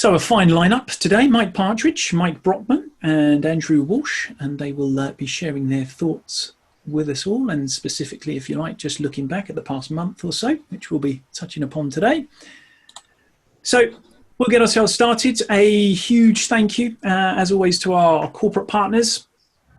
So a fine lineup today: Mike Partridge, Mike Brockman and Andrew Walsh, and they will be sharing their thoughts with us all, and specifically, if you like, just looking back at the past month or so, which we'll be touching upon today. So we'll get ourselves started. A huge thank you, as always, to our corporate partners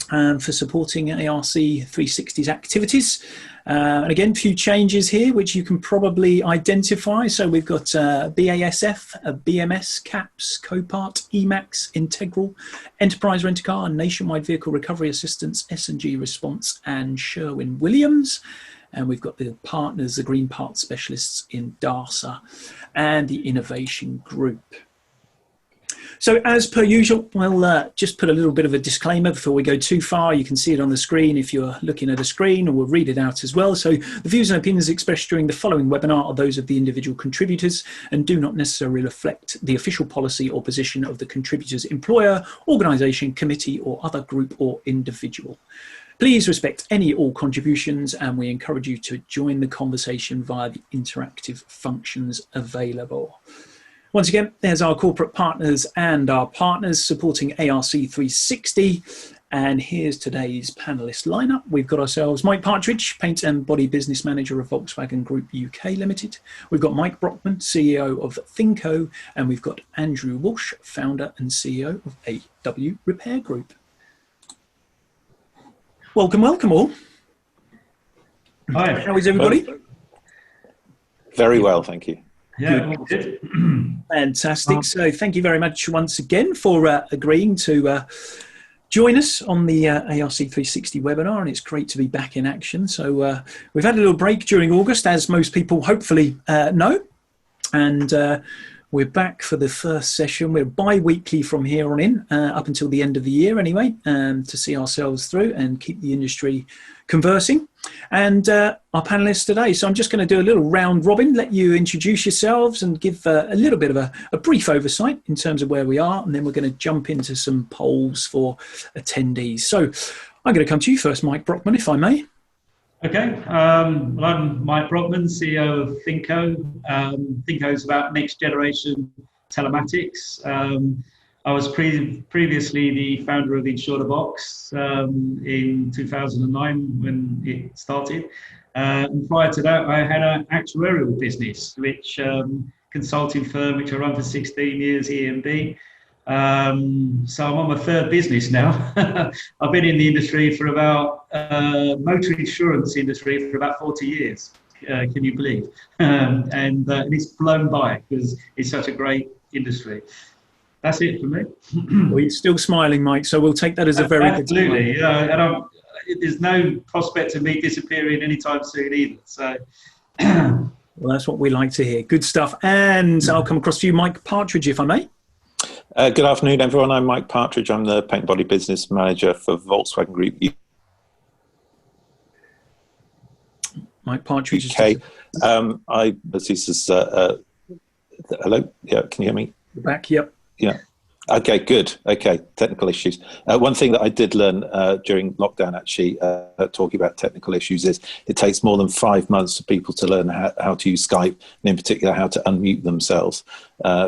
for supporting ARC360's activities. And again, a few changes here, which you can probably identify. So we've got BASF, BMS, CAPS, Copart, EMAX, Integral, Enterprise Rent-A-Car, Nationwide Vehicle Recovery Assistance, S&G Response, and Sherwin-Williams. And we've got the partners, the Green Parts Specialists in DARSA and the Innovation Group. So as per usual, we'll just put a little bit of a disclaimer before we go too far. You can see it on the screen if you're looking at a screen, or we'll read it out as well. So the views and opinions expressed during the following webinar are those of the individual contributors and do not necessarily reflect the official policy or position of the contributor's employer, organisation, committee, or other group or individual. Please respect any all contributions, and we encourage you to join the conversation via the interactive functions available. Once again, there's our corporate partners and our partners supporting ARC360. And here's today's panelist lineup. We've got ourselves Mike Partridge, Paint and Body Business Manager of Volkswagen Group UK Limited. We've got Mike Brockman, CEO of Thinco. And we've got Andrew Walsh, Founder and CEO of AW Repair Group. Welcome, welcome all. Hi. How is everybody? Very well, thank you. Yeah, good. Fantastic. So thank you very much once again for agreeing to join us on the ARC360 webinar, and it's great to be back in action. So we've had a little break during August, as most people hopefully know, and we're back for the first session. We're bi-weekly from here on in, up until the end of the year anyway, to see ourselves through and keep the industry conversing. And our panelists today, so I'm just going to do a little round robin, let you introduce yourselves and give a little bit of a brief oversight in terms of where we are, and then we're going to jump into some polls for attendees. So I'm going to come to you first, Mike Brockman, if I may. Okay, well, I'm Mike Brockman, CEO of Thinco. Thinco is about next generation telematics. I was previously the founder of Insure Box in 2009 when it started. And prior to that, I had an actuarial business, which consulting firm, which I run for 16 years, EMB. So I'm on my third business now. I've been in the industry for about, motor insurance industry for about 40 years. Can you believe? And it's blown by because it's such a great industry. That's it for me. Well, you're still smiling, Mike, so we'll take that as a very good sign. Absolutely. There's no prospect of me disappearing anytime soon either. So, well, that's what we like to hear. Good stuff. And I'll come across to you, Mike Partridge, if I may. Good afternoon, everyone. I'm Mike Partridge. I'm the Paint and Body Business Manager for Volkswagen Group Mike Partridge. UK. Hello. Yeah, can you hear me? Back. Yep. Yeah. Okay, good. Okay, technical issues. One thing that I did learn during lockdown, actually, talking about technical issues, is it takes more than 5 months for people to learn how to use Skype, and in particular how to unmute themselves.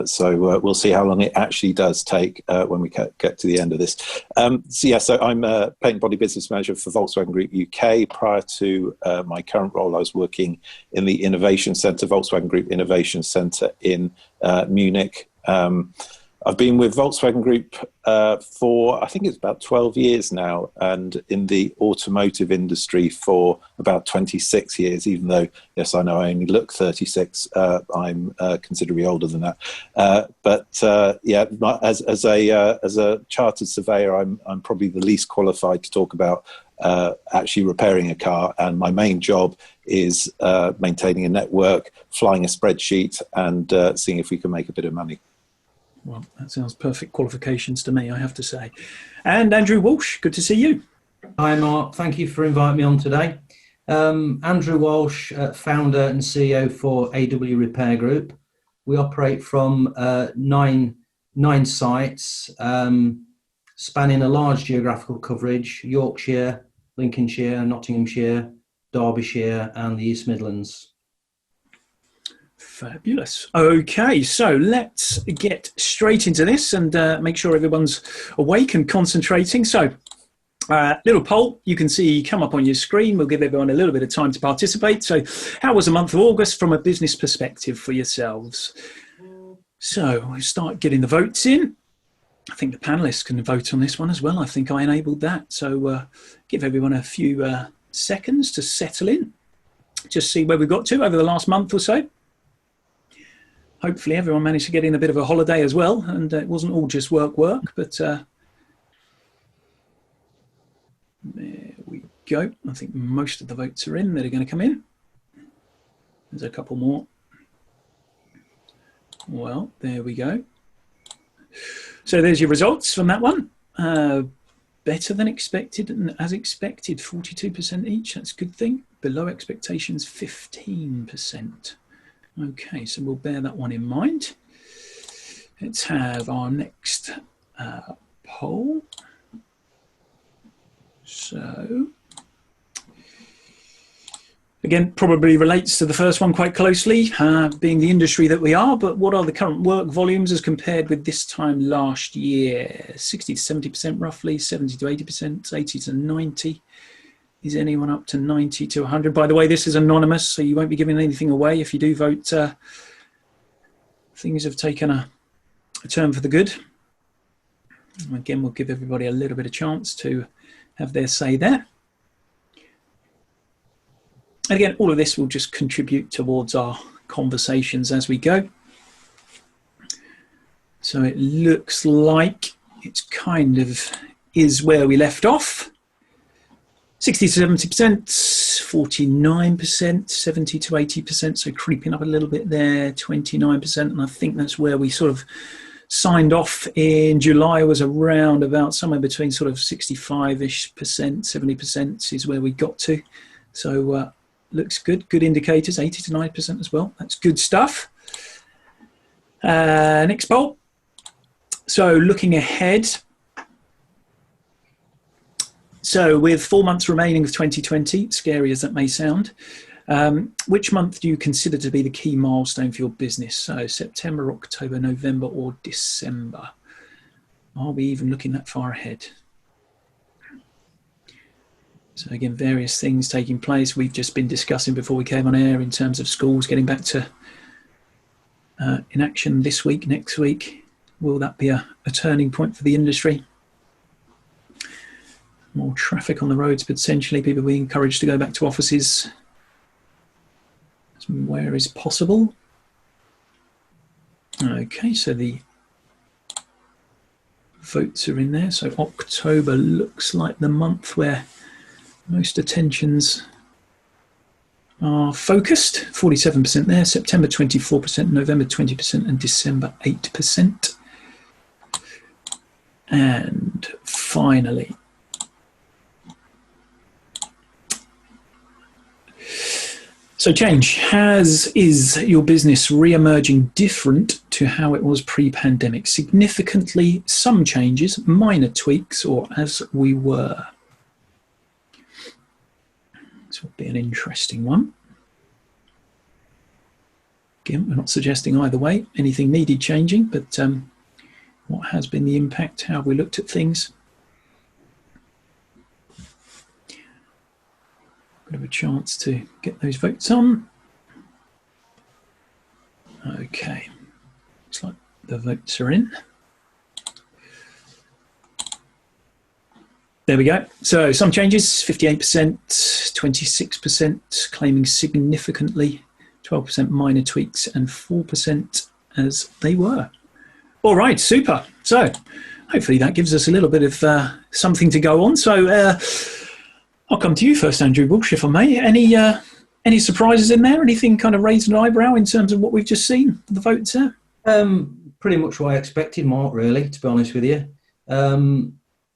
So we'll see how long it actually does take when we get to the end of this. So I'm a Paint and Body Business Manager for Volkswagen Group UK. Prior to my current role, I was working in the Innovation Centre, Volkswagen Group Innovation Centre in Munich. I've been with Volkswagen Group for, I think it's about 12 years now, and in the automotive industry for about 26 years, even though, yes, I know I only look 36, I'm considerably older than that. As a chartered surveyor, I'm probably the least qualified to talk about actually repairing a car, and my main job is maintaining a network, flying a spreadsheet, and seeing if we can make a bit of money. Well, that sounds perfect qualifications to me, I have to say. And Andrew Walsh, good to see you. Hi, Mark. Thank you for inviting me on today. Andrew Walsh, founder and CEO for AW Repair Group. We operate from nine sites, spanning a large geographical coverage: Yorkshire, Lincolnshire, Nottinghamshire, Derbyshire, and the East Midlands. Fabulous. Okay, so let's get straight into this and make sure everyone's awake and concentrating. So, little poll you can see come up on your screen. We'll give everyone a little bit of time to participate. So, how was the month of August from a business perspective for yourselves? So, we'll start getting the votes in. I think the panelists can vote on this one as well. I think I enabled that. So, give everyone a few seconds to settle in. Just see where we've got to over the last month or so. Hopefully everyone managed to get in a bit of a holiday as well, and it wasn't all just work, but there we go. I think most of the votes are in that are going to come in. There's a couple more. Well, there we go. So there's your results from that one. Better than expected and as expected, 42% each. That's a good thing. Below expectations, 15%. Okay, so we'll bear that one in mind. Let's have our next poll. So, again, probably relates to the first one quite closely, being the industry that we are, but what are the current work volumes as compared with this time last year? 60 to 70% roughly, 70 to 80%, 80 to 90. Is anyone up to 90 to 100? By the way, this is anonymous, so you won't be giving anything away. If you do vote, things have taken a turn for the good. Again, we'll give everybody a little bit of chance to have their say there. And again, all of this will just contribute towards our conversations as we go. So it looks like it's kind of is where we left off. 60 to 70%, 49%, 70 to 80%, so creeping up a little bit there, 29%, and I think that's where we sort of signed off in July, was around about somewhere between sort of 65-ish percent, 70% is where we got to. So looks good, good indicators, 80 to 90% as well. That's good stuff. Next poll. So looking ahead, so with 4 months remaining of 2020, scary as that may sound, which month do you consider to be the key milestone for your business? So September, October, November, or December? Are we even looking that far ahead? So again, various things taking place. We've just been discussing before we came on air in terms of schools getting back to in action this week, next week. Will that be a turning point for the industry? More traffic on the roads, potentially people being encouraged to go back to offices where is possible. Okay, so the votes are in there. So October looks like the month where most attentions are focused. 47% there, September 24%, November 20%, and December 8%. And finally, so change. Is your business re-emerging different to how it was pre-pandemic? Significantly, some changes, minor tweaks, or as we were? This will be an interesting one. Again, we're not suggesting either way anything needed changing, but what has been the impact? How have we looked at things? Bit of a chance to get those votes on. Okay, looks like the votes are in. There we go. So some changes, 58%, 26% claiming significantly, 12% minor tweaks, and 4% as they were. All right, super. So hopefully that gives us a little bit of something to go on. So I'll come to you first, Andrew Walsh, if I may. Any surprises in there? Anything kind of raised an eyebrow in terms of what we've just seen, the votes there? Pretty much what I expected, Mark, really, to be honest with you.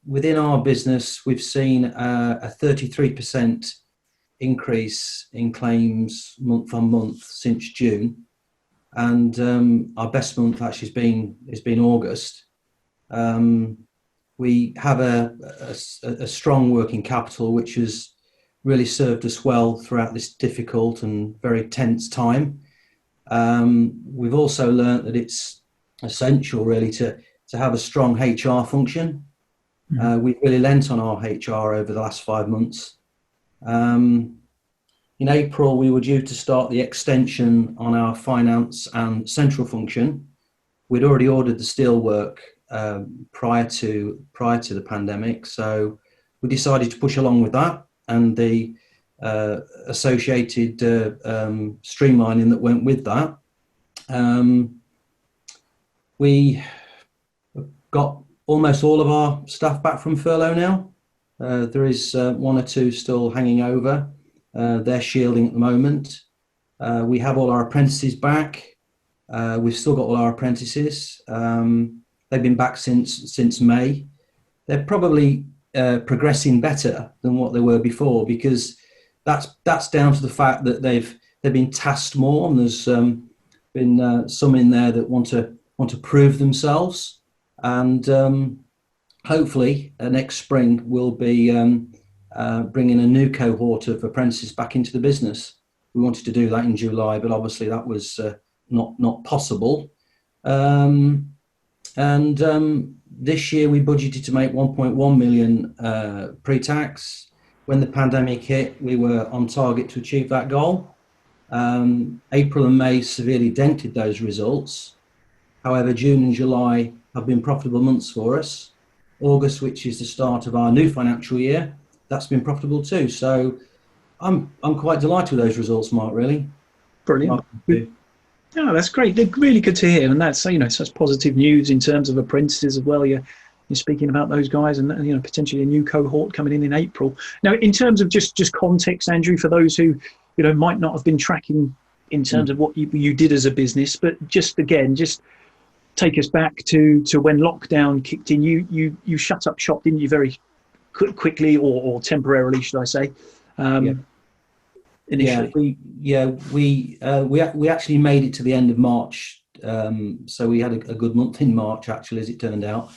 Within our business, we've seen a 33% increase in claims month on month since June. And our best month actually has been August. We have a strong working capital, which has really served us well throughout this difficult and very tense time. We've also learnt that it's essential really to have a strong HR function. We've really lent on our HR over the last 5 months. In April, we were due to start the extension on our finance and central function. We'd already ordered the steelwork prior to the pandemic, so we decided to push along with that, and the associated streamlining that went with that. We got almost all of our staff back from furlough now. There is one or two still hanging over. They're shielding at the moment. We have all our apprentices back. We've still got all our apprentices. They've been back since May. They're probably progressing better than what they were before, because that's down to the fact that they've been tasked more, and there's been some in there that want to prove themselves, and hopefully next spring we'll be bringing a new cohort of apprentices back into the business. We wanted to do that in July, but obviously that was not possible. This year we budgeted to make 1.1 million pre-tax. When the pandemic hit, we were on target to achieve that goal. April and May severely dented those results. However, June and July have been profitable months for us. August, which is the start of our new financial year, that's been profitable too. So I'm quite delighted with those results, Mark, really. Brilliant. Oh, that's great. They're really good to hear, and that's such positive news in terms of apprentices as well. You're speaking about those guys, and potentially a new cohort coming in April. Now, in terms of just context, Andrew, for those who might not have been tracking in terms of what you did as a business, but just take us back to when lockdown kicked in. You shut up shop, didn't you, very quickly, or temporarily, should I say? Initially. We actually made it to the end of March, so we had a good month in March, actually, as it turned out.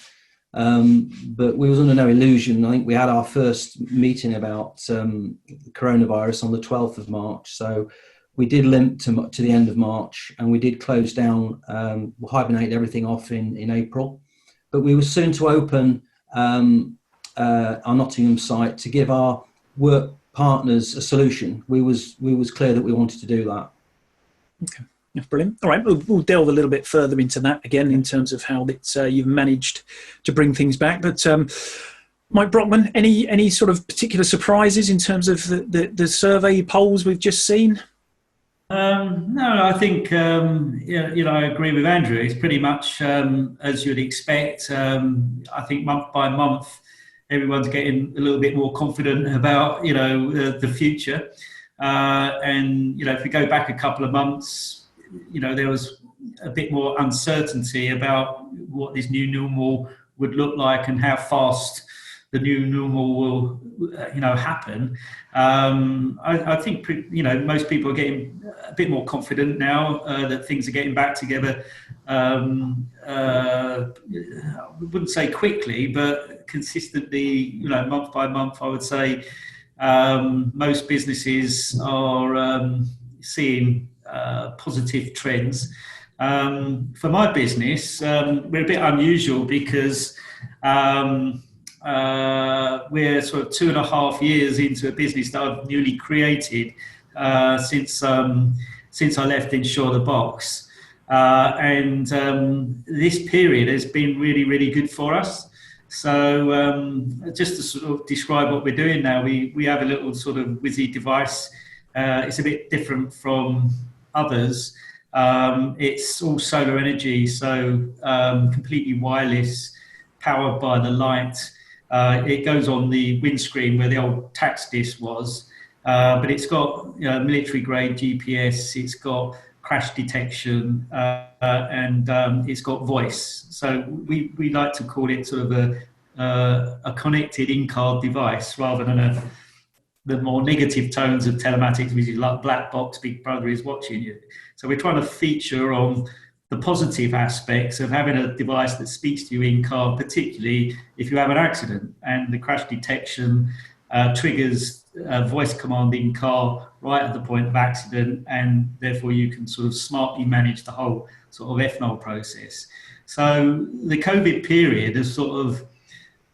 But we was under no illusion. I think we had our first meeting about coronavirus on the 12th of March, so we did limp to the end of March, and we did close down, hibernate everything off in April. But we were soon to open our Nottingham site to give our work partners a solution. We was clear that we wanted to do that. Okay, yeah, brilliant. All right, we'll delve a little bit further into that again in terms of how you've managed to bring things back. But Mike Brockman, any sort of particular surprises in terms of the survey polls we've just seen? No, I think I agree with Andrew. It's pretty much as you'd expect. I think month by month, everyone's getting a little bit more confident about the future. And if we go back a couple of months, there was a bit more uncertainty about what this new normal would look like and how fast the new normal will happen. I think most people are getting a bit more confident now that things are getting back together. I wouldn't say quickly, but consistently, month by month, I would say most businesses are seeing positive trends. For my business, we're a bit unusual because we're sort of 2.5 years into a business that I've newly created since I left Insure the Box. And this period has been really, really good for us. So just to sort of describe what we're doing now, we have a little sort of whizzy device. It's a bit different from others. It's all solar energy, so completely wireless, powered by the light. It goes on the windscreen where the old tax disc was, but it's got military-grade GPS. It's got crash detection, and it's got voice. So we like to call it sort of a connected in-car device rather than the more negative tones of telematics, which is like black box, Big Brother is watching you. So we're trying to feature on the positive aspects of having a device that speaks to you in car, particularly if you have an accident. And the crash detection triggers a voice command in car right at the point of accident, and therefore you can sort of smartly manage the whole sort of ethanol process. So the COVID period has sort of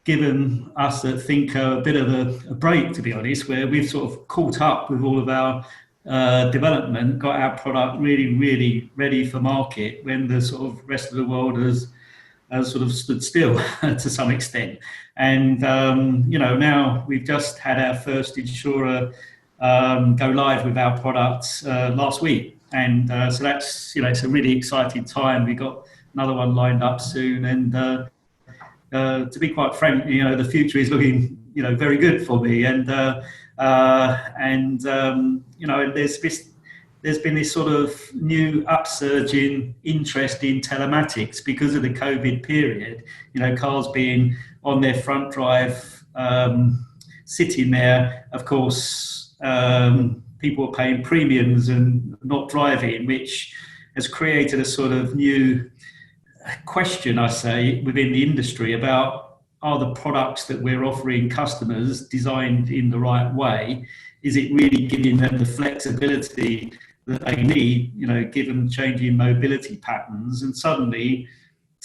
given us at Thinco a bit of a break, to be honest, where we've sort of caught up with all of our development, got our product really, really ready for market when the sort of rest of the world has sort of stood still to some extent. And, now we've just had our first insurer go live with our products last week. And so that's, it's a really exciting time. We've got another one lined up soon. And to be quite frank, the future is looking, very good for me. And there's been this sort of new upsurge in interest in telematics because of the COVID period. Cars being on their front drive, sitting there. Of course, people are paying premiums and not driving, which has created a sort of new question, I say, within the industry about, are the products that we're offering customers designed in the right way? Is it really giving them the flexibility that they need, given changing mobility patterns? And suddenly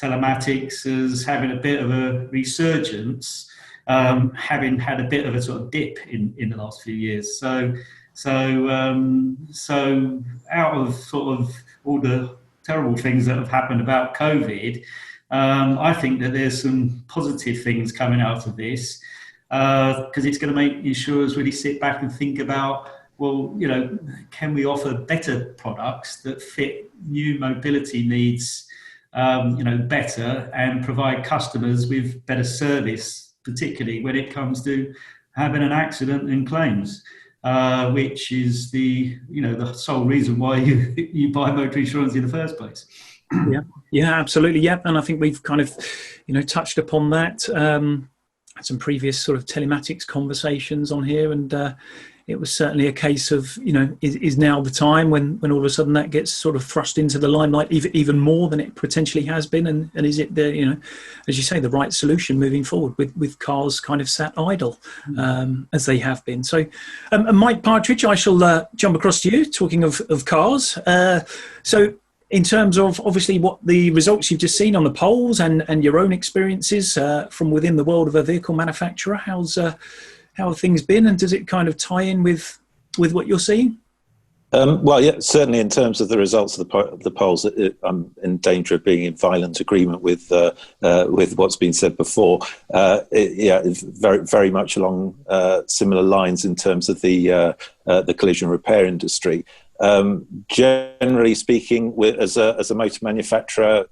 telematics is having a bit of a resurgence, having had a bit of a sort of dip in the last few years. So out of sort of all the terrible things that have happened about COVID, I think that there's some positive things coming out of this, because it's going to make insurers really sit back and think about, well, can we offer better products that fit new mobility needs, better, and provide customers with better service, particularly when it comes to having an accident and claims, which is the sole reason why you buy motor insurance in the first place. Yeah, absolutely. Yeah, and I think we've kind of, touched upon that. Had some previous sort of telematics conversations on here, and it was certainly a case of, is now the time when all of a sudden that gets sort of thrust into the limelight even more than it potentially has been, and is it the, as you say, the right solution moving forward with cars kind of sat idle as they have been. So Mike Partridge, I shall jump across to you, talking of cars. So in terms of obviously what the results you've just seen on the polls and your own experiences from within the world of a vehicle manufacturer, how have things been, and does it kind of tie in with what you're seeing? Well, yeah, certainly in terms of the results of the polls, I'm in danger of being in violent agreement with what's been said before. It's very, very much along similar lines in terms of the collision repair industry. Generally speaking, as a motor manufacturer,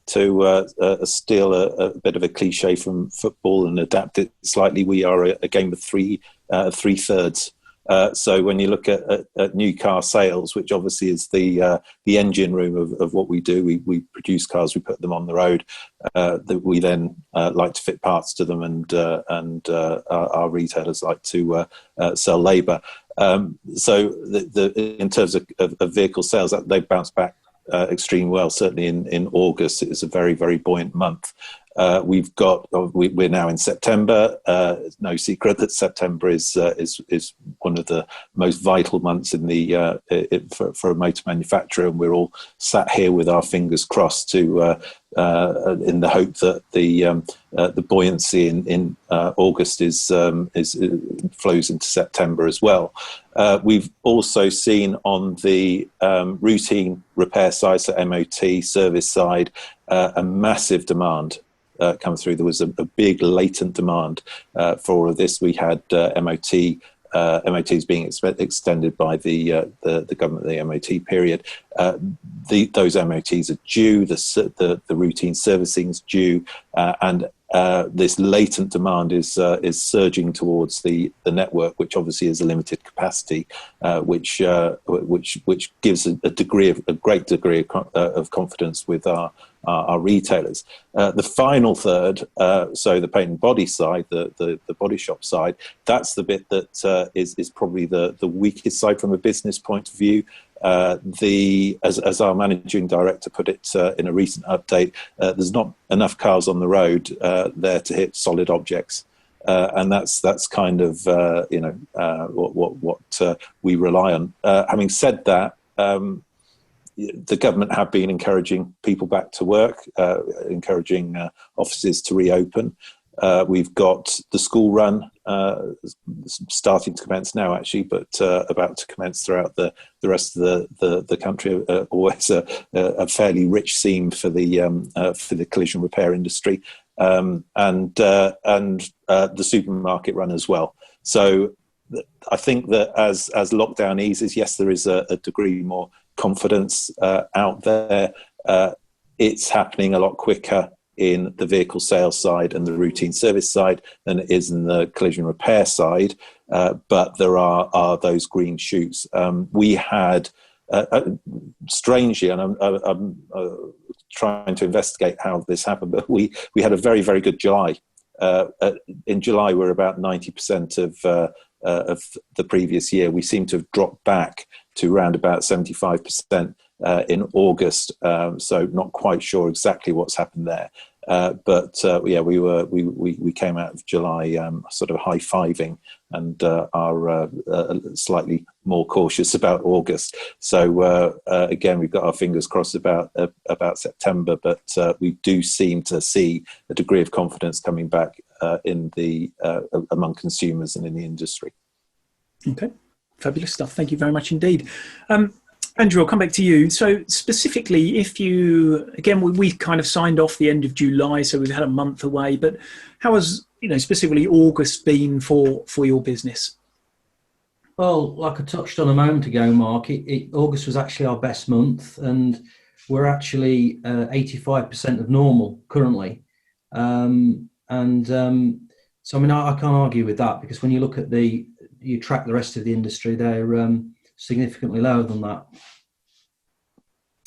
to steal a bit of a cliche from football and adapt it slightly, we are a game of three thirds. So when you look at new car sales, which obviously is the engine room of what we do, we produce cars, we put them on the road, that we then like to fit parts to them, and our retailers like to sell labour. So in terms of vehicle sales, they bounce back extremely well. Certainly in August, it was a very, very buoyant month. We're now in September. It's no secret that September is one of the most vital months in for a motor manufacturer, and we're all sat here with our fingers crossed to in the hope that the buoyancy in August flows into September as well. We've also seen on the routine repair side, so MOT service side, a massive demand come through. There was a big latent demand for all of this. We had MOTs being extended by the government, the MOT period. Those MOTs are due. The routine servicing is due, and this latent demand is surging towards the network, which obviously is a limited capacity, which gives a great degree of confidence with our retailers. The final third, so the paint and body side, the body shop side, that's the bit that is probably the weakest side from a business point of view. As our managing director put it in a recent update, there's not enough cars on the road there to hit solid objects. and that's kind of what we rely on. Having said that, the government have been encouraging people back to work, encouraging offices to reopen. We've got the school run starting to commence now, actually, but about to commence throughout the rest of the country. Always a fairly rich theme for the collision repair industry, and the supermarket run as well. So I think that as lockdown eases, yes, there is a degree more confidence out there. It's happening a lot quicker in the vehicle sales side and the routine service side than it is in the collision repair side, but there are those green shoots. We had, strangely, and I'm trying to investigate how this happened, but we had a very, very good July. In July, we're about 90% of the previous year. We seem to have dropped back to around about 75% in August, so not quite sure exactly what's happened there. But we came out of July sort of high-fiving and are slightly more cautious about August. So again, we've got our fingers crossed about September, but we do seem to see a degree of confidence coming back in the among consumers and in the industry. Okay, fabulous stuff. Thank you very much indeed. Andrew, I'll come back to you. So specifically, if you, again, we kind of signed off the end of July, so we've had a month away, but how has, specifically August been for your business? Well, like I touched on a moment ago, Mark, August was actually our best month, and we're actually 85% of normal currently. So, I mean, I can't argue with that, because when you look at you track the rest of the industry, they're significantly lower than that.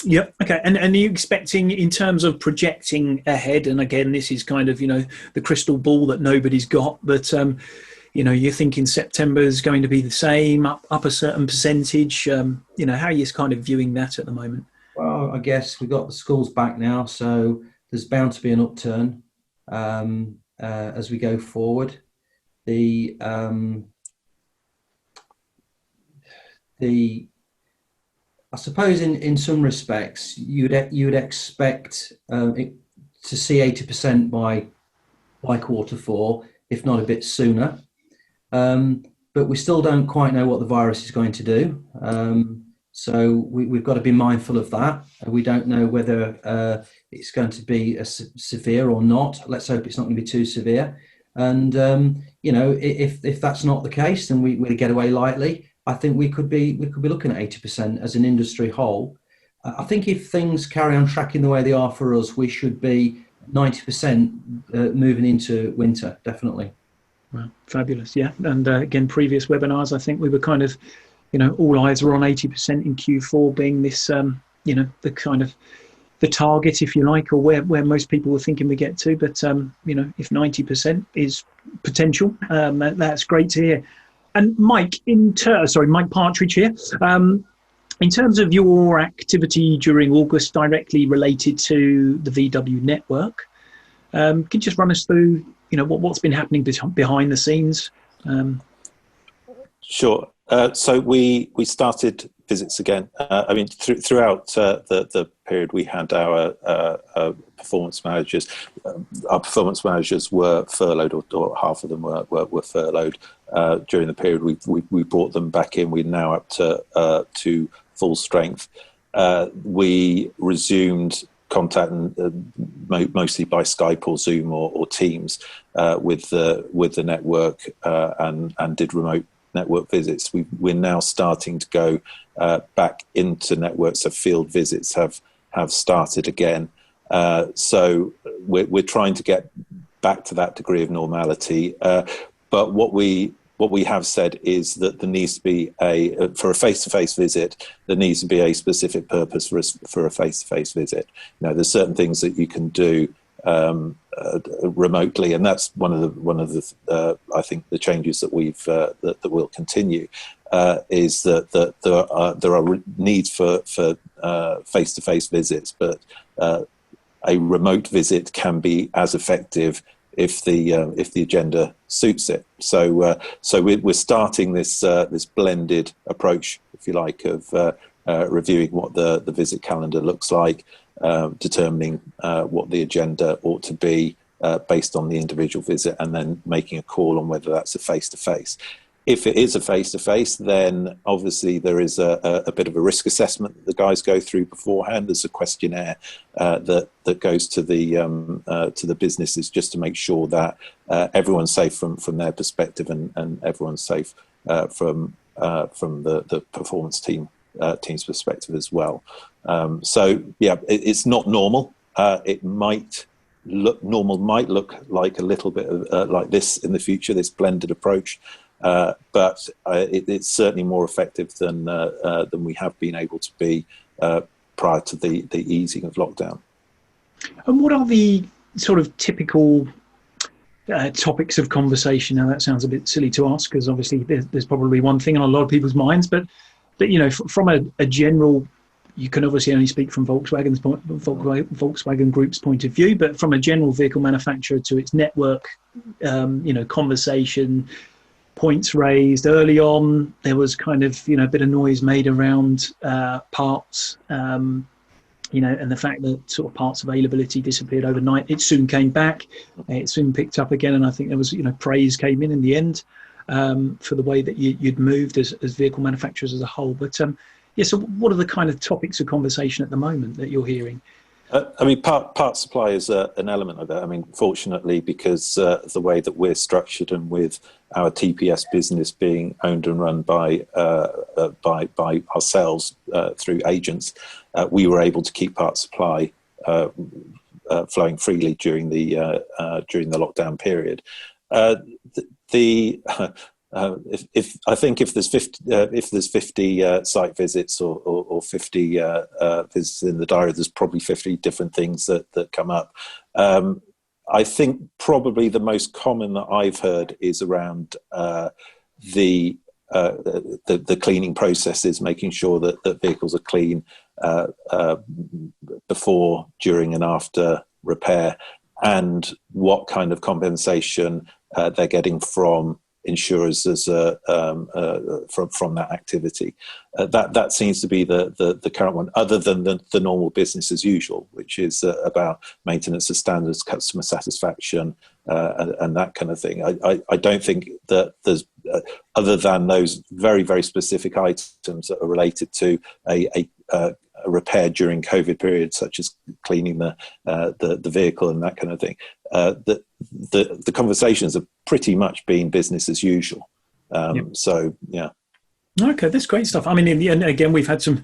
Yep. Okay. And are you expecting, in terms of projecting ahead, and again, this is kind of, the crystal ball that nobody's got, but, you're thinking September is going to be the same, up a certain percentage, how are you kind of viewing that at the moment? Well, I guess we've got the schools back now, so there's bound to be an upturn as we go forward. I suppose in some respects you'd expect it to see 80% by Q4, if not a bit sooner. But we still don't quite know what the virus is going to do. So we've got to be mindful of that. We don't know whether it's going to be severe or not. Let's hope it's not going to be too severe. And if that's not the case, then we get away lightly. I think we could be looking at 80% as an industry whole. I think if things carry on tracking the way they are for us, we should be 90% moving into winter, definitely. Well, fabulous, yeah. And again, previous webinars, I think we were kind of, all eyes were on 80% in Q4 being this, the kind of the target, if you like, or where most people were thinking we get to. But, if 90% is potential, that's great to hear. And Mike, Mike Partridge here. In terms of your activity during August directly related to the VW network, can you just run us through, what's been happening behind the scenes? Sure. So we started visits again. Throughout the period, we had our performance managers. Our performance managers were furloughed, or half of them were furloughed during the period. We brought them back in. We're now up to full strength. We resumed contact, mostly by Skype or Zoom or Teams, with the network, and did remote network visits. We're now starting to go back into networks. So field visits have started again. So we're trying to get back to that degree of normality. But what we have said is that there needs to be for a face-to-face visit, there needs to be a specific purpose for a face-to-face visit. There's certain things that you can do remotely, and that's one of the I think the changes that that will continue, is that there are needs for face-to-face visits, but a remote visit can be as effective if the agenda suits it. So we're starting this blended approach, if you like, of reviewing what the visit calendar looks like, determining what the agenda ought to be based on the individual visit, and then making a call on whether that's a face-to-face. If it is a face-to-face, then obviously there is a bit of a risk assessment that the guys go through beforehand. There's a questionnaire that goes to the businesses, just to make sure that everyone's safe from their perspective, and everyone's safe from the performance team's perspective as well. So yeah, it's not normal. It might look like a little bit of, like this in the future, this blended approach. But it's certainly more effective than we have been able to be prior to the easing of lockdown. And what are the sort of typical topics of conversation? Now, that sounds a bit silly to ask, because obviously there's probably one thing on a lot of people's minds, but you know, from a general, you can obviously only speak from Volkswagen Group's point of view, but from a general vehicle manufacturer to its network, you know, conversation, points raised early on. There was kind of, you know, a bit of noise made around parts, you know, and the fact that sort of parts availability disappeared overnight. It soon came back. It soon picked up again, and I think there was, you know, praise came in the end for the way that you'd moved as vehicle manufacturers as a whole. But yeah, so what are the kind of topics of conversation at the moment that you're hearing? I mean, part supply is an element of that. I mean, fortunately, because the way that we're structured, and with our TPS business being owned and run by ourselves through agents, we were able to keep part supply flowing freely during the lockdown period. If there's 50 site visits or 50 visits in the diary, there's probably 50 different things that come up. I think probably the most common that I've heard is around the cleaning processes, making sure that vehicles are clean before, during, and after repair, and what kind of compensation they're getting from insurers as from that activity. That seems to be the current one, other than the normal business as usual, which is about maintenance of standards, customer satisfaction, and that kind of thing. I don't think that there's other than those very, very specific items that are related to a repair during COVID period, such as cleaning the vehicle and that kind of thing. The conversations have pretty much been business as usual. Yep. So yeah. Okay, that's great stuff. I mean, in the end, again, we've had some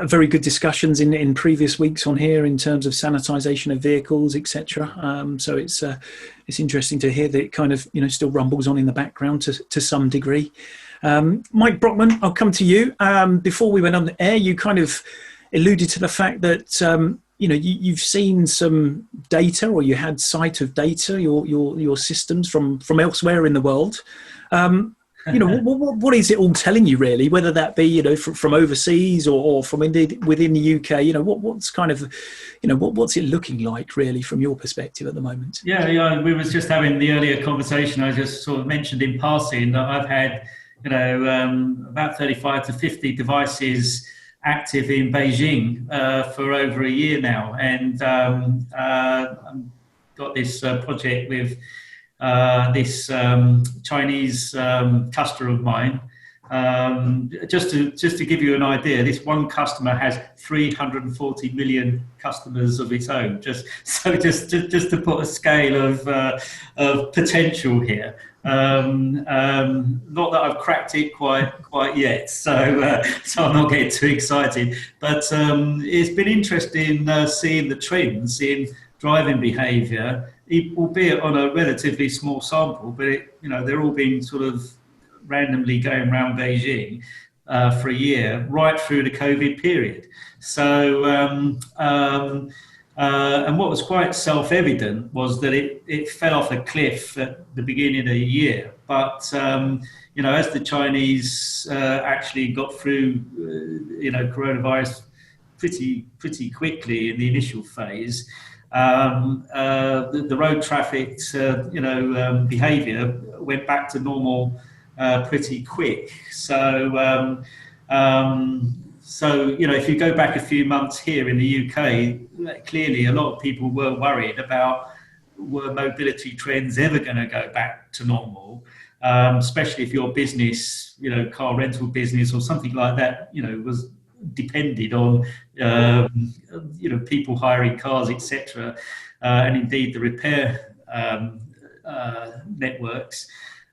very good discussions in previous weeks on here in terms of sanitisation of vehicles, etc. So it's interesting to hear that it kind of, you know, still rumbles on in the background to some degree. Mike Brockman, I'll come to you. Before we went on the air, you kind of alluded to the fact that you know, you've seen some data, or you had sight of data, your systems from elsewhere in the world. You know, what is it all telling you, really? Whether that be, you know, from overseas or from within the UK, you know, what's kind of, you know, what's it looking like, really, from your perspective at the moment? Yeah, we was just having the earlier conversation. I just sort of mentioned in passing that I've had, you know, about 35 to 50 devices active in Beijing for over a year now, and got this project with this Chinese customer of mine. Just to give you an idea, this one customer has 340 million customers of its own. Just to put a scale of potential here. Not that I've cracked it quite yet, so I'm not getting too excited. But it's been interesting seeing the trends in driving behaviour, albeit on a relatively small sample. But you know, they're all being sort of randomly going around Beijing for a year, right through the COVID period. So, and what was quite self-evident was that it fell off a cliff at the beginning of the year. But, you know, as the Chinese actually got through, you know, coronavirus pretty quickly in the initial phase. The road traffic, behaviour went back to normal pretty quick. So, if you go back a few months here in the UK, clearly a lot of people were worried about, were mobility trends ever going to go back to normal, especially if your business, car rental business or something like that, was depended on, people hiring cars, etc., and indeed the repair networks.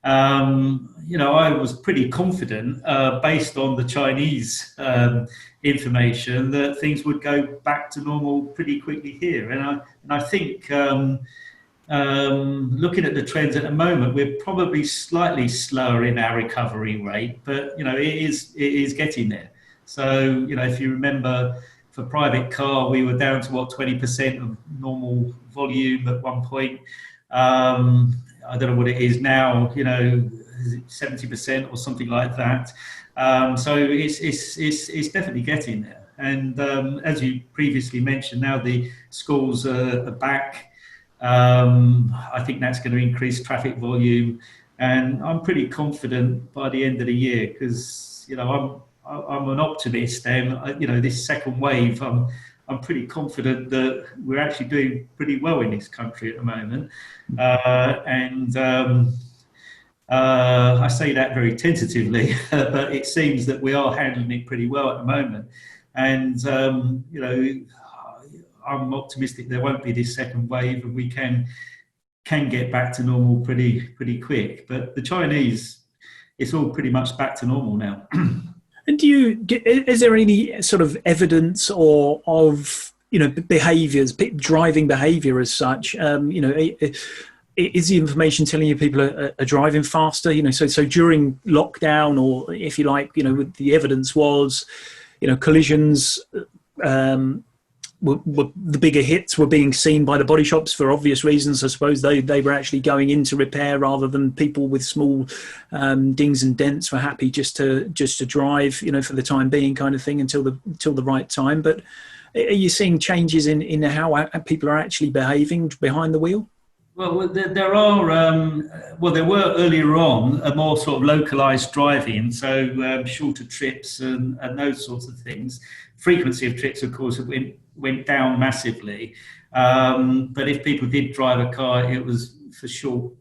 I was pretty confident, based on the Chinese information, that things would go back to normal pretty quickly here. And I think, looking at the trends at the moment, we're probably slightly slower in our recovery rate, but it is getting there. So if you remember, for private car, we were down to 20% of normal volume at one point. I don't know what it is now, is it 70% or something like that? So it's definitely getting there. And as you previously mentioned, now the schools are back. I think that's going to increase traffic volume, and I'm pretty confident by the end of the year, because I'm an optimist, and this second wave, I'm pretty confident that we're actually doing pretty well in this country at the moment. I say that very tentatively, but it seems that we are handling it pretty well at the moment. And I'm optimistic there won't be this second wave, and we can get back to normal pretty quick. But the Chinese, it's all pretty much back to normal now. And is there any sort of evidence of behaviours, driving behaviour as such? Is the information telling you people are driving faster? So during lockdown, or if you like, the evidence was, collisions. The bigger hits were being seen by the body shops for obvious reasons. I suppose they were actually going into repair, rather than people with small dings and dents were happy just to drive, for the time being, kind of thing, until the right time. But are you seeing changes in how people are actually behaving behind the wheel? Well, there were earlier on a more sort of localised driving, so shorter trips and those sorts of things. Frequency of trips, of course, went down massively. But if people did drive a car, it was for short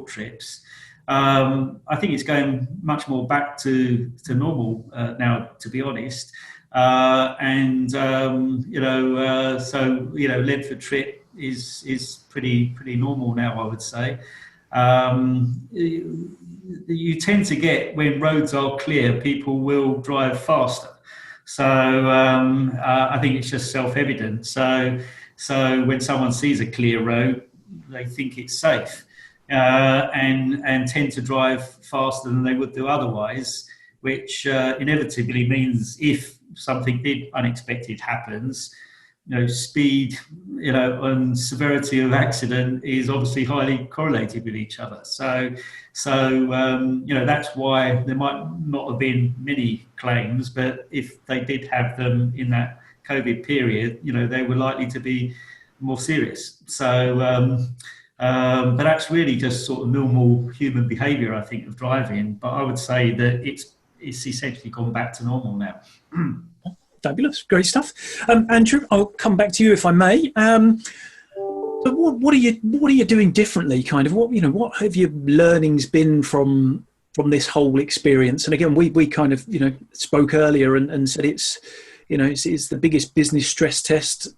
trips. I think it's going much more back to normal now, to be honest. Length of trip is pretty normal now, I would say. You tend to get, when roads are clear, people will drive faster. So I think it's just self-evident. So when someone sees a clear road, they think it's safe, and tend to drive faster than they would do otherwise, which inevitably means if something unexpected happens, speed, and severity of accident is obviously highly correlated with each other. So that's why there might not have been many claims, but if they did have them in that COVID period, they were likely to be more serious. So, but that's really just sort of normal human behaviour, I think, of driving. But I would say that it's essentially gone back to normal now. Fabulous, great stuff. Andrew, I'll come back to you if I may. So what are you doing differently? Kind of what have your learnings been from this whole experience? And again, we kind of spoke earlier and said it's the biggest business stress test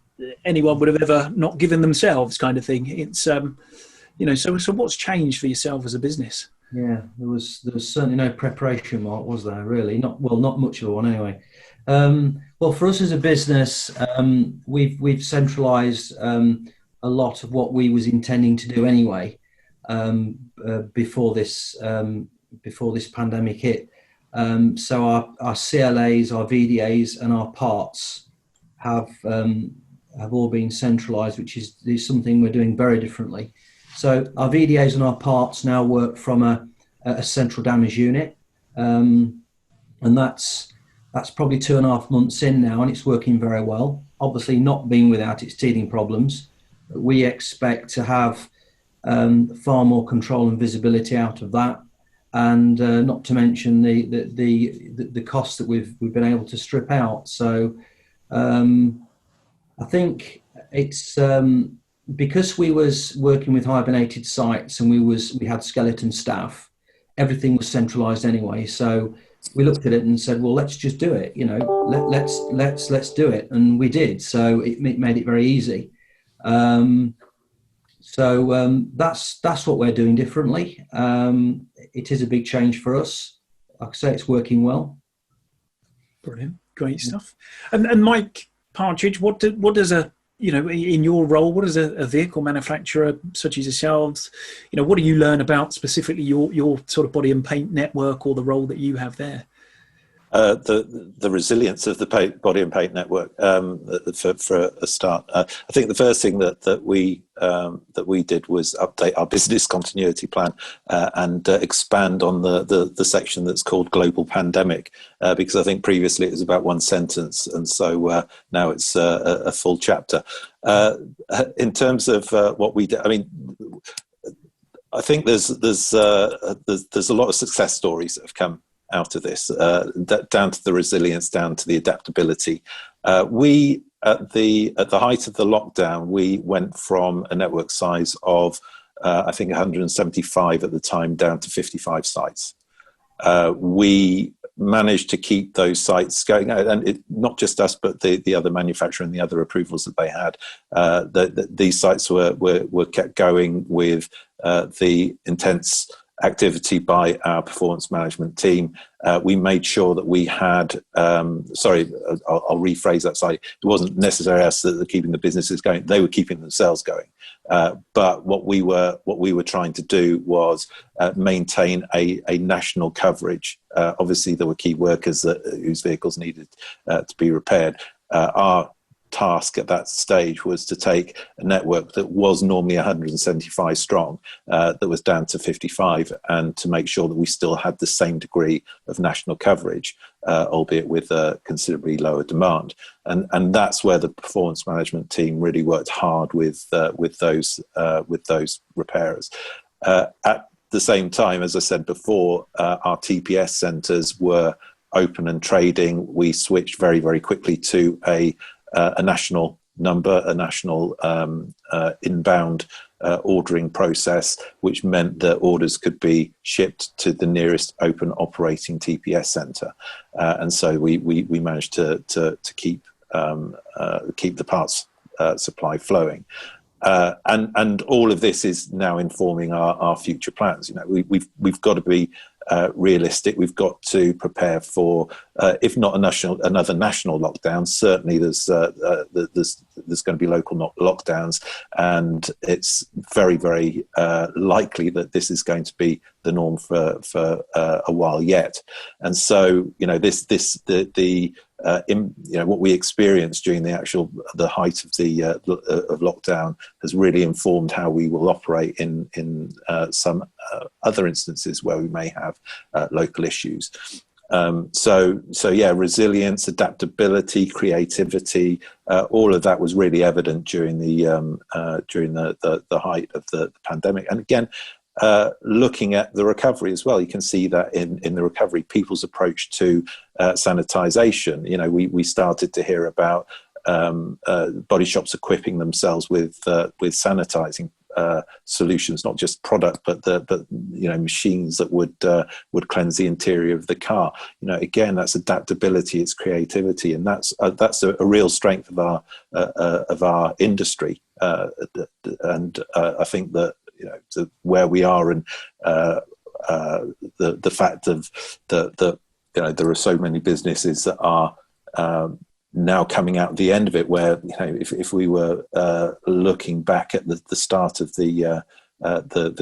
anyone would have ever not given themselves, kind of thing. It's so what's changed for yourself as a business? Yeah, there was certainly no preparation, Mark, was there? Really, not much of one anyway. Well, for us as a business, we've centralised a lot of what we was intending to do anyway, before this pandemic hit. So our CLAs, our VDAs, and our parts have all been centralised, which is something we're doing very differently. So our VDAs and our parts now work from a central damage unit, and that's That's probably 2.5 months in now, and it's working very well. Obviously, not being without its teething problems. We expect to have far more control and visibility out of that, and not to mention the cost that we've been able to strip out. So I think it's because we was working with hibernated sites and we had skeleton staff. Everything was centralised anyway, so we looked at it and said, well, let's just do it. You know, let's do it, and we did. So it made it very easy. That's what we're doing differently. It is a big change for us. Like I say, it's working well. Brilliant, great stuff. And Mike Partridge, what does a, you know, in your role, what does a vehicle manufacturer such as yourselves, you know, what do you learn about specifically your sort of body and paint network, or the role that you have there? The resilience of the body and paint network, for a start. I think the first thing that we did was update our business continuity plan and expand on the section that's called global pandemic, because I think previously it was about one sentence, and so now it's a full chapter. In terms of what we do, I mean, I think there's a lot of success stories that have come out of this, down to the resilience, down to the adaptability. We at the height of the lockdown, we went from a network size of I think 175 at the time down to 55 sites. We managed to keep those sites going, and not just us, but the other manufacturer and the other approvals that they had. These sites were kept going with the intense activity by our performance management team. We made sure that we had, I'll rephrase that slightly. It wasn't necessarily us that were keeping the businesses going; they were keeping themselves going. But what we were trying to do was maintain a national coverage. Obviously, there were key workers whose vehicles needed to be repaired. Our task at that stage was to take a network that was normally 175 strong, that was down to 55, and to make sure that we still had the same degree of national coverage, albeit with considerably lower demand. And that's where the performance management team really worked hard with those repairers. At the same time, as I said before, our TPS centres were open and trading. We switched very, very quickly to a national number, a national inbound ordering process, which meant that orders could be shipped to the nearest open operating TPS centre, and so we managed to keep the parts supply flowing. And all of this is now informing our future plans. You know, we've got to be realistic. We've got to prepare for, if not another national lockdown, certainly there's going to be local lockdowns, and it's very, very likely that this is going to be the norm for a while yet. And so, you know, what we experienced during the height of of lockdown has really informed how we will operate in some other instances where we may have local issues. So yeah, resilience, adaptability, creativity, all of that was really evident during the height of the pandemic. And again, looking at the recovery as well, you can see that in the recovery, people's approach to sanitization. You know, we started to hear about body shops equipping themselves with sanitizing solutions, not just product, but you know, machines that would cleanse the interior of the car. You know, again, that's adaptability, it's creativity, and that's a real strength of our industry. And I think that, you know, to where we are, and the fact of that, you know, there are so many businesses that are now coming out the end of it, where, you know, if we were looking back at the start of the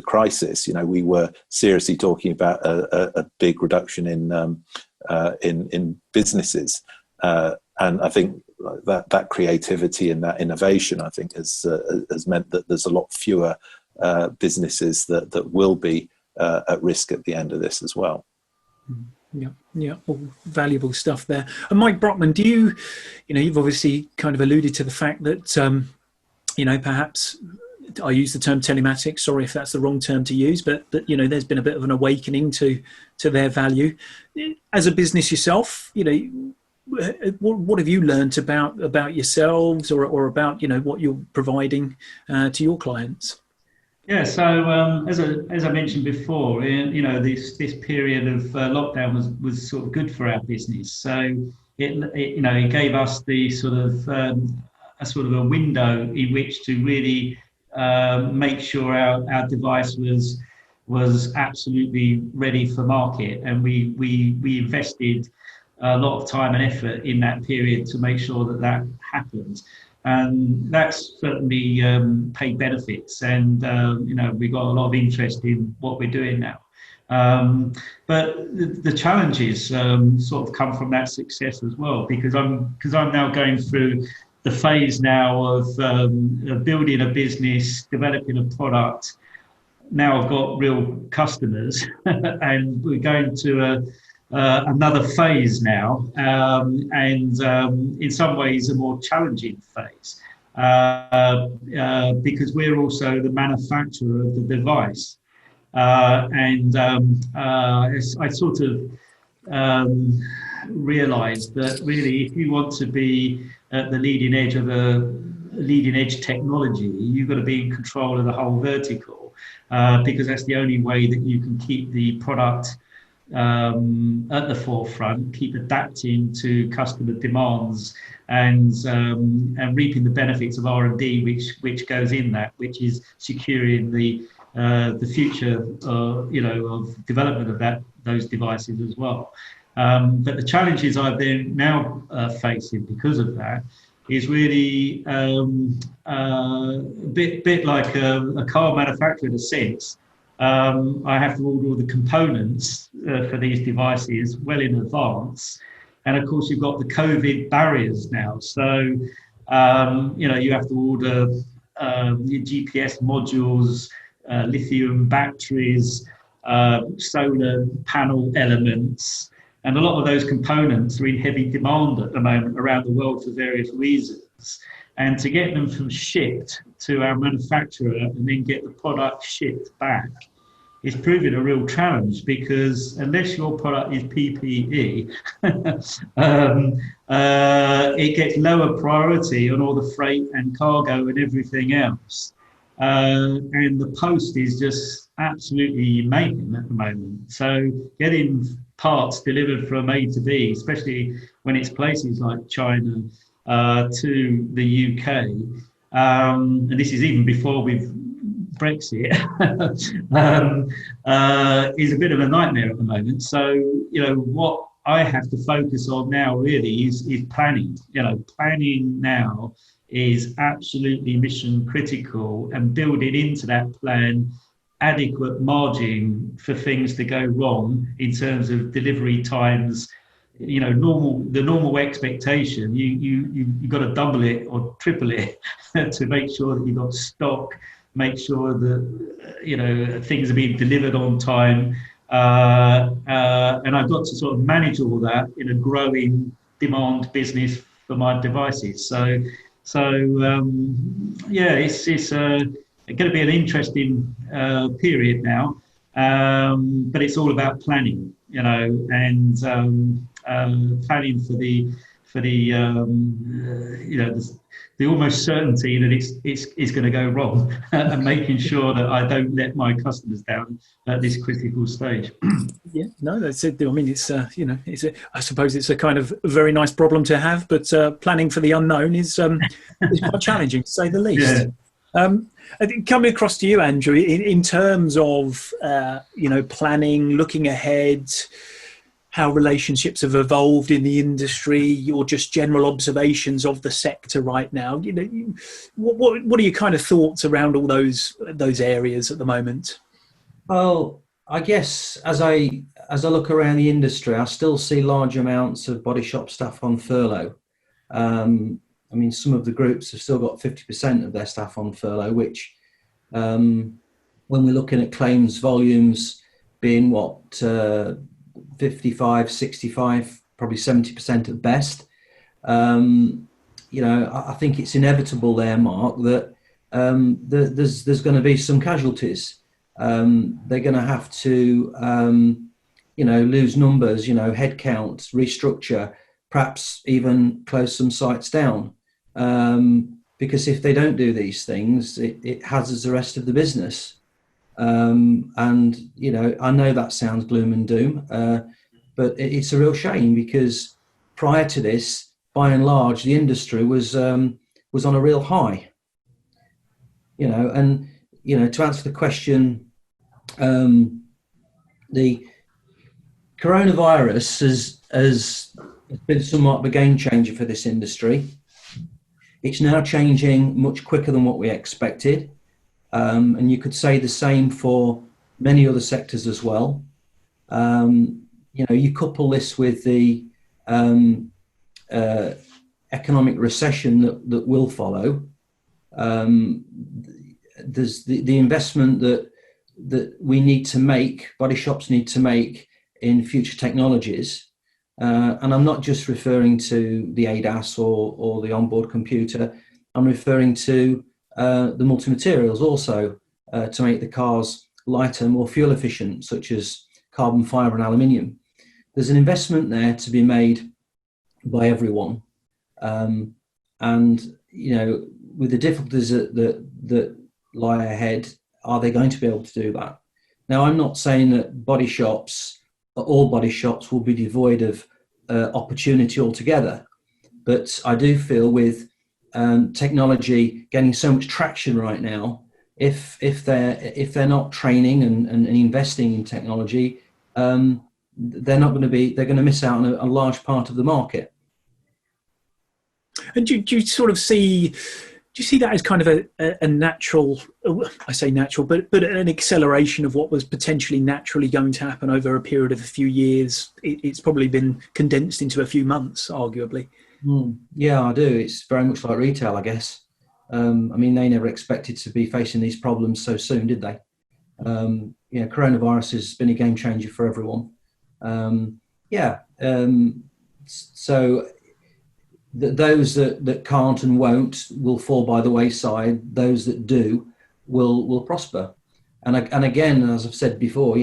crisis, you know, we were seriously talking about a big reduction in businesses, and I think that creativity and that innovation, I think, has meant that there's a lot fewer businesses that will be at risk at the end of this as well. Yeah, yeah, all valuable stuff there. And Mike Brockman, do you, you've obviously kind of alluded to the fact that, perhaps I use the term telematics. Sorry if that's the wrong term to use, but there's been a bit of an awakening to their value. As a business yourself, what have you learned about yourselves or about what you're providing to your clients? Yeah, so as I mentioned before, this period of lockdown was sort of good for our business. So it gave us the sort of a window in which to really make sure our device was absolutely ready for market, and we invested a lot of time and effort in that period to make sure that happened. And that's certainly paid benefits, and we got a lot of interest in what we're doing now. But the challenges sort of come from that success as well, because I'm now going through the phase now of building a business, developing a product. Now I've got real customers, and we're going to another phase now, and in some ways a more challenging phase, because we're also the manufacturer of the device. I sort of realized that really, if you want to be at the leading edge of leading edge technology, you've got to be in control of the whole vertical, because that's the only way that you can keep the product at the forefront, keep adapting to customer demands, and reaping the benefits of R&D, which goes in that, which is securing the future, of development of those devices as well. But the challenges I've been now facing because of that is really a bit like a car manufacturer in a sense. I have to order all the components for these devices well in advance. And of course, you've got the COVID barriers now. So, you have to order your GPS modules, lithium batteries, solar panel elements. And a lot of those components are in heavy demand at the moment around the world for various reasons. And to get them from shipped to our manufacturer and then get the product shipped back is proving a real challenge, because unless your product is PPE, it gets lower priority on all the freight and cargo and everything else. And the post is just absolutely mayhem at the moment. So getting parts delivered from A to B, especially when it's places like China to the UK, and this is even before we've Brexit, is a bit of a nightmare at the moment. So, what I have to focus on now really is planning. Planning now is absolutely mission critical, and building into that plan adequate margin for things to go wrong in terms of delivery times. The normal expectation, you've got to double it or triple it to make sure that you've got stock, make sure that things are being delivered on time, and I've got to sort of manage all that in a growing demand business for my devices. So it's going to be an interesting period now, but it's all about planning, and planning for the almost certainty that it's going to go wrong, and making sure that I don't let my customers down at this critical stage. Yeah, no, that's it. I mean, I suppose it's a kind of very nice problem to have, but planning for the unknown is quite challenging, to say the least. Yeah. I think coming across to you, Andrew, in terms of planning, looking ahead, how relationships have evolved in the industry, or just general observations of the sector right now. What are your kind of thoughts around all those areas at the moment? Well, I guess as I look around the industry, I still see large amounts of body shop staff on furlough. I mean, some of the groups have still got 50% of their staff on furlough, which, when we're looking at claims volumes being 55, 65, probably 70% at best. I think it's inevitable there, Mark, that there's going to be some casualties. They're going to have to, lose numbers, headcount, restructure, perhaps even close some sites down. Because if they don't do these things, it hazards the rest of the business. And, I know that sounds gloom and doom, but it's a real shame, because prior to this, by and large, the industry was on a real high. To answer the question, the coronavirus has been somewhat of a game changer for this industry. It's now changing much quicker than what we expected. And you could say the same for many other sectors as well. You couple this with the economic recession that will follow. There's the investment that we need to make, body shops need to make in future technologies. And I'm not just referring to the ADAS or the onboard computer. I'm referring to the multi-materials also to make the cars lighter, more fuel efficient, such as carbon fibre and aluminium. There's an investment there to be made by everyone. And, with the difficulties that lie ahead, are they going to be able to do that? Now, I'm not saying that all body shops will be devoid of opportunity altogether, but I do feel with technology getting so much traction right now, if they're not training and investing in technology, they're going to miss out on a large part of the market. And do you sort of see? Do you see that as kind of a natural? I say natural, but an acceleration of what was potentially naturally going to happen over a period of a few years? It's probably been condensed into a few months, arguably. Yeah, I do. It's very much like retail, I guess. They never expected to be facing these problems so soon, did they? Coronavirus has been a game changer for everyone. So those that can't and won't will fall by the wayside. Those that do will prosper. And again, as I've said before,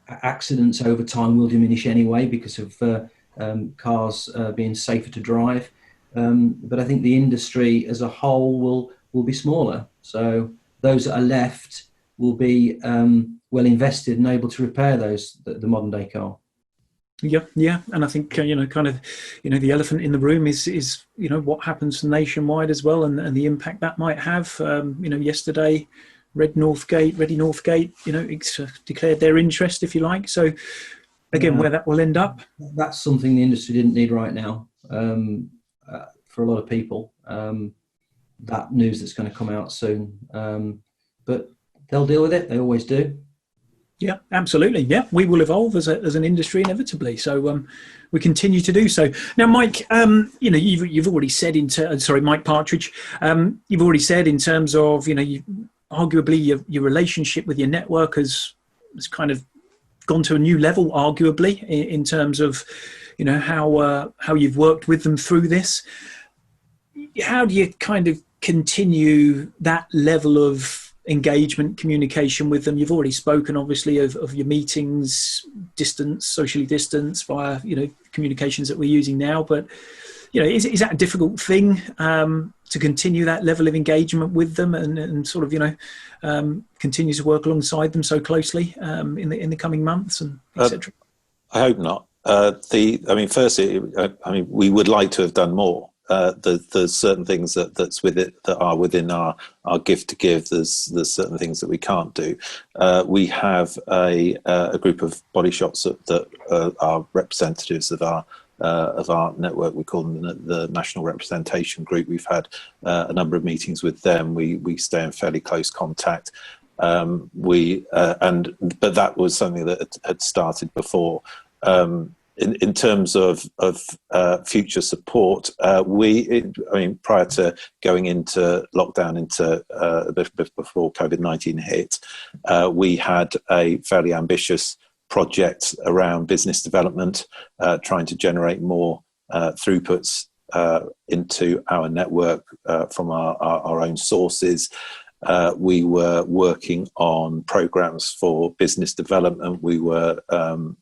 accidents over time will diminish anyway because of cars being safer to drive. But I think the industry as a whole will be smaller. So those that are left will be well invested and able to repair the modern day car. Yeah, and I think the elephant in the room is what happens nationwide as well, and the impact that might have. Yesterday, Ready Northgate, declared their interest, if you like. So again, where that will end up, that's something the industry didn't need right now. For a lot of people, that news that's going to come out soon, but they'll deal with it. They always do. Yeah, absolutely. Yeah, we will evolve as an industry inevitably. So we continue to do so. Now, Mike, you've already said Mike Partridge, you've already said in terms of arguably your relationship with your network has kind of gone to a new level, arguably in terms of how you've worked with them through this. How do you kind of continue that level of engagement, communication with them? You've already spoken, obviously, of your meetings, socially distanced via, communications that we're using now. But, is that a difficult thing to continue that level of engagement with them and sort of, continue to work alongside them so closely in the coming months and etc.? I hope not. Firstly, we would like to have done more. There's certain things that are within our gift to give. There's certain things that we can't do. We have a group of body shops that are representatives of our network. We call them the National Representation Group. We've had a number of meetings with them. We stay in fairly close contact. But that was something that had started before. In terms of future support, prior to going into lockdown before COVID-19 hit, we had a fairly ambitious project around business development, trying to generate more throughputs into our network from our own sources. We were working on programs for business development. We were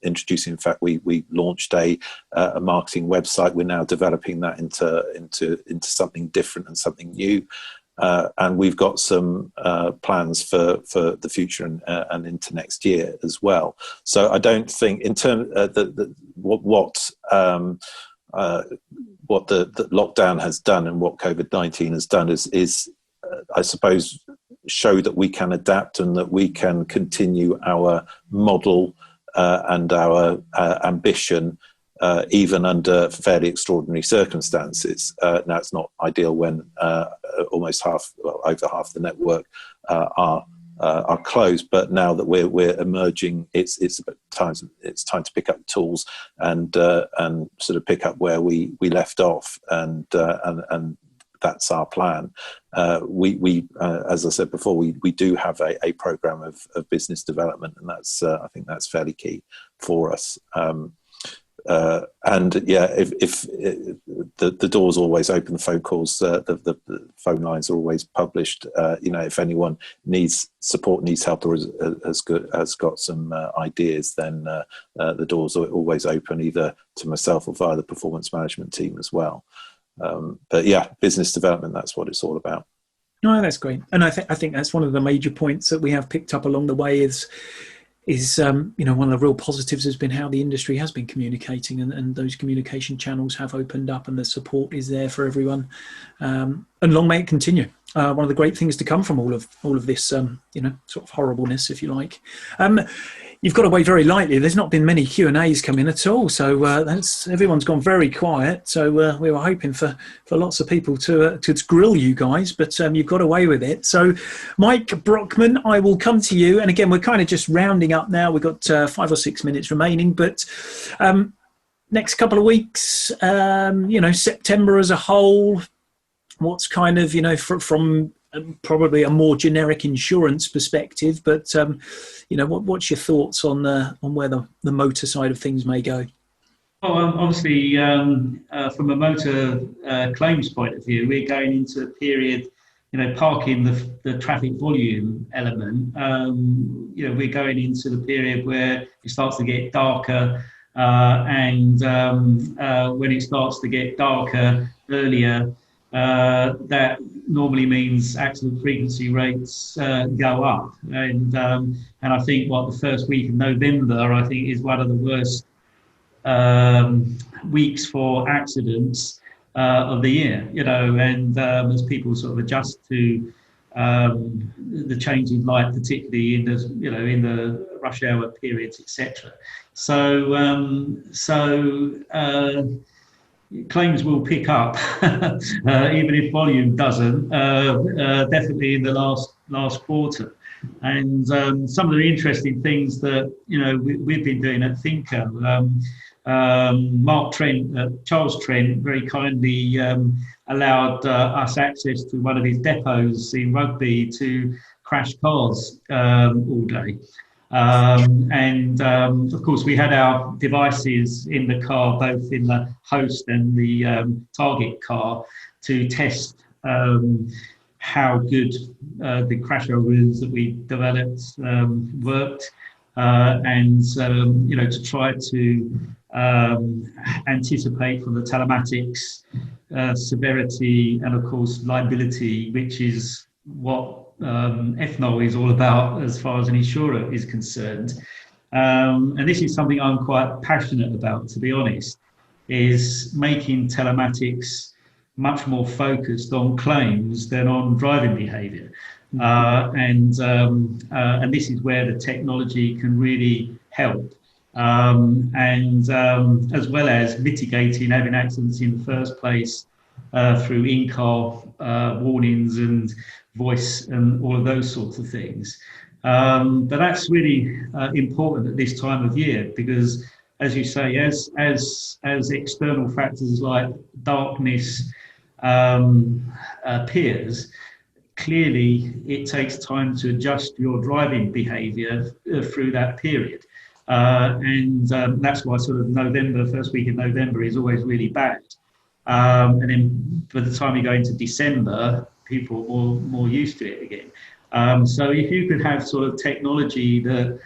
introducing, in fact, we launched a marketing website. We're now developing that into something different and something new. And we've got some plans for the future and into next year as well. So I don't think, in terms what the lockdown has done and what COVID-19 has done is I suppose, show that we can adapt and that we can continue our model and our ambition even under fairly extraordinary circumstances. Now, it's not ideal when almost over half the network are closed, but now that we're emerging, it's time to pick up tools and sort of pick up where we left off, and that's our plan. We as I said before, we do have a program of business development, and that's I think that's fairly key for us. And yeah, if the door's always open, the phone calls, the phone lines are always published. If anyone needs support, needs help, or has got some ideas, then the doors are always open, either to myself or via the performance management team as well. But yeah, business development, that's what it's all about. No, that's great. And I think that's one of the major points that we have picked up along the way is one of the real positives has been how the industry has been communicating, and those communication channels have opened up, and the support is there for everyone. And long may it continue. One of the great things to come from all of this, sort of horribleness, if you like. You've got away very lightly. There's not been many Q&As come in at all, so everyone's gone very quiet. So we were hoping for lots of people to grill you guys, but you've got away with it. So, Mike Brockman, I will come to you. And again, we're kind of just rounding up now. We've got 5 or 6 minutes remaining, but next couple of weeks, September as a whole, what's kind of, from probably a more generic insurance perspective, but what's your thoughts on where the motor side of things may go? Well, obviously, from a motor claims point of view, we're going into a period, parking the traffic volume element. We're going into the period where it starts to get darker, and when it starts to get darker earlier, that normally means accident frequency rates go up, and I think the first week of November, I think, is one of the worst weeks for accidents of the year. And as people sort of adjust to the change in light, particularly in the rush hour periods, etc. Claims will pick up, even if volume doesn't, definitely in the last quarter. And some of the interesting things that we've been doing at Finco, Charles Trent very kindly allowed us access to one of his depots in Rugby to crash cars all day. Of course, we had our devices in the car, both in the host and the target car, to test how good the crash algorithms that we developed worked, and to try to anticipate from the telematics severity and, of course, liability, which is what FNOL is all about as far as an insurer is concerned. And this is something I'm quite passionate about, to be honest, is making telematics much more focused on claims than on driving behaviour. And this is where the technology can really help. And as well as mitigating having accidents in the first place through in-car warnings and voice and all of those sorts of things. But that's really important at this time of year, because, as you say, as external factors like darkness appears, clearly it takes time to adjust your driving behaviour through that period. and that's why sort of November, first week of November is always really bad. And then by the time you go into December, people are more used to it again. So if you could have sort of technology that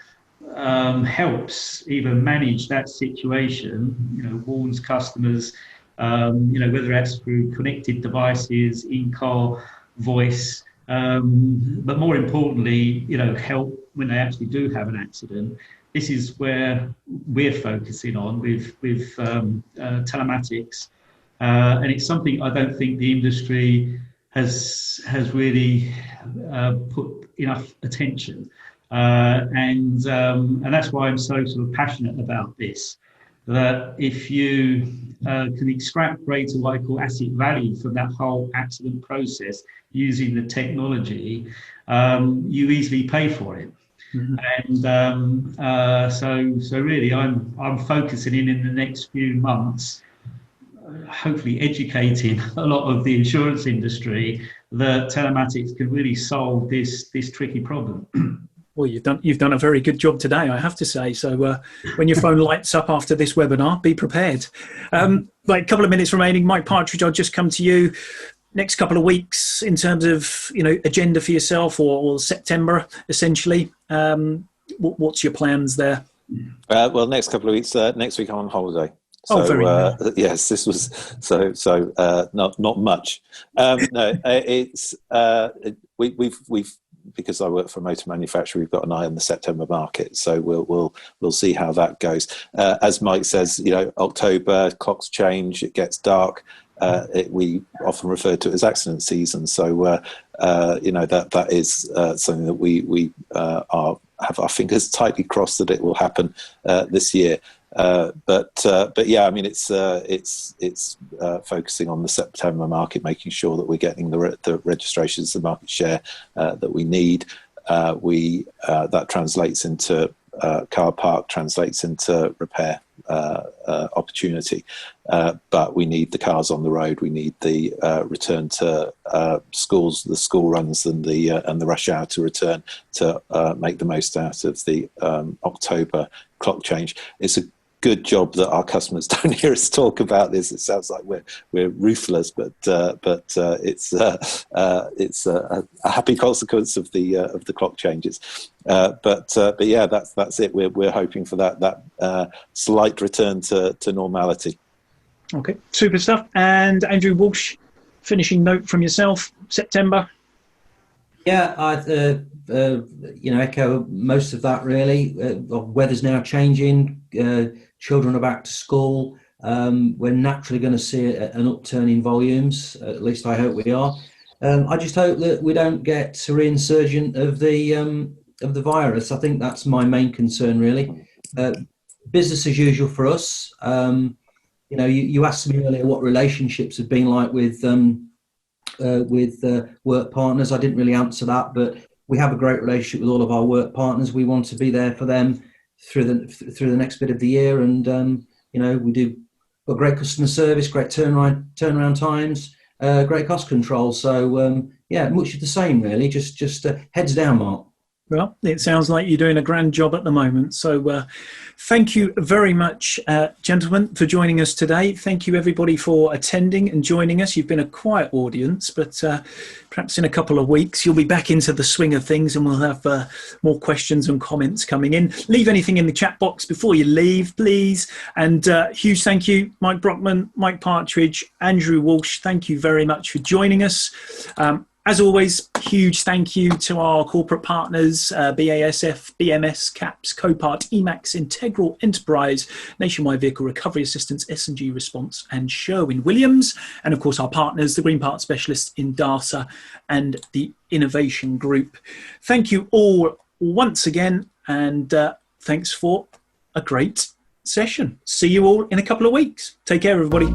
helps even manage that situation, warns customers, whether that's through connected devices, in-car voice, but more importantly, help when they actually do have an accident. This is where we're focusing on with telematics, and it's something I don't think the industry has really put enough attention, and that's why I'm so sort of passionate about this. That if you can extract greater what I call asset value from that whole accident process using the technology, you easily pay for it. Mm-hmm. And so really, I'm focusing in the next few months, hopefully educating a lot of the insurance industry that telematics can really solve this tricky problem. Well, you've done a very good job today, I have to say. So when your phone lights up after this webinar, be prepared. Like a couple of minutes remaining, Mike Partridge, I'll just come to you. Next couple of weeks in terms of agenda for yourself, or September essentially. What's your plans there? Well, next couple of weeks. Next week I'm on holiday. So, very nice. Yes, this was not much. No, it's we've because I work for a motor manufacturer, we've got an eye on the September market, so we'll see how that goes. As Mike says, October, clocks change, it gets dark. We often refer to it as accident season, so that is something that we have our fingers tightly crossed that it will happen this year. But yeah, I mean, it's focusing on the September market, making sure that we're getting the registrations, the market share that we need. That translates into car park, translates into repair opportunity. But we need the cars on the road. We need the return to schools, the school runs, and the rush hour to return to make the most out of the October clock change. It's a good job that our customers don't hear us talk about this. It sounds like we're ruthless, but it's a happy consequence of the clock changes. But yeah, that's it. We're hoping for that slight return to normality. Okay, super stuff. And Andrew Walsh, finishing note from yourself, September. Yeah, I echo most of that really. Weather's now changing. Children are back to school. We're naturally going to see an upturn in volumes. At least I hope we are. I just hope that we don't get a reinsurgent of the virus. I think that's my main concern really. Business as usual for us. You asked me earlier what relationships have been like with work partners. I didn't really answer that, but we have a great relationship with all of our work partners. We want to be there for them through the next bit of the year, and we do got great customer service, great turnaround times, great cost control. So yeah, much of the same really. Just heads down, Mark. Well, it sounds like you're doing a grand job at the moment. So thank you very much, gentlemen, for joining us today. Thank you, everybody, for attending and joining us. You've been a quiet audience, but perhaps in a couple of weeks, you'll be back into the swing of things and we'll have more questions and comments coming in. Leave anything in the chat box before you leave, please. And huge thank you, Mike Brockman, Mike Partridge, Andrew Walsh. Thank you very much for joining us. As always, huge thank you to our corporate partners, BASF, BMS, CAPS, Copart, Emacs, Integral Enterprise, Nationwide Vehicle Recovery Assistance, S&G Response, and Sherwin-Williams. And of course, our partners, the Green Part Specialists in DARSA and the Innovation Group. Thank you all once again, and thanks for a great session. See you all in a couple of weeks. Take care, everybody.